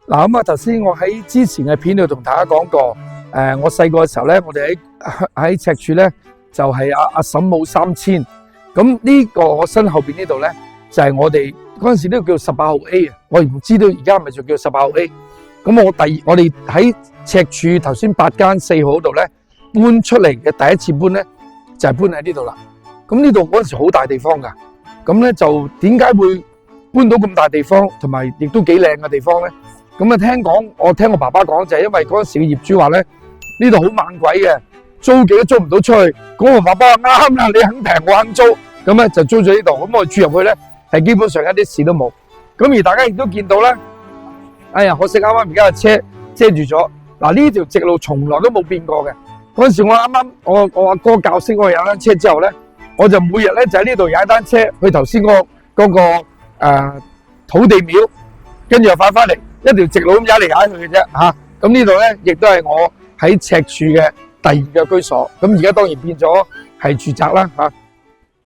嗱咁啊，頭先我喺之前嘅片度同大家講過，我細個嘅時候咧，我哋喺赤柱咧就係阿嬸母3000，咁呢個我身後邊呢度咧就係我哋嗰陣時呢個叫18號 A 啊，我唔知道而家係咪仲叫18號 A。咁我哋喺赤柱頭先8間4號嗰度咧搬出嚟嘅第一次搬咧就係搬喺呢度啦。咁呢度嗰陣時好大地方噶，咁咧就點解會搬到咁大地方，同埋亦都幾靚嘅地方咧？咁啊，我聽我爸爸講就係因為嗰陣時嘅業主話咧，呢度好猛鬼嘅，租幾都租唔到出去。咁我爸爸話啱啦，你肯平我肯租，咁咧就租咗呢度。咁我住入去咧，係基本上一啲事都冇。咁而大家亦都見到咧，哎呀，可惜啱啱而家嘅車遮住咗。嗱，呢條直路從來都冇變過嘅。嗰陣時我啱啱我阿哥教識我有單車之後咧，我就每日咧就喺呢度踩單車去頭先嗰個土地廟，跟住又翻嚟。一條直路咁踩嚟踩去嘅啫嚇，咁呢度咧亦都係我喺赤柱嘅第2個居所，咁而家當然變咗係住宅啦嚇。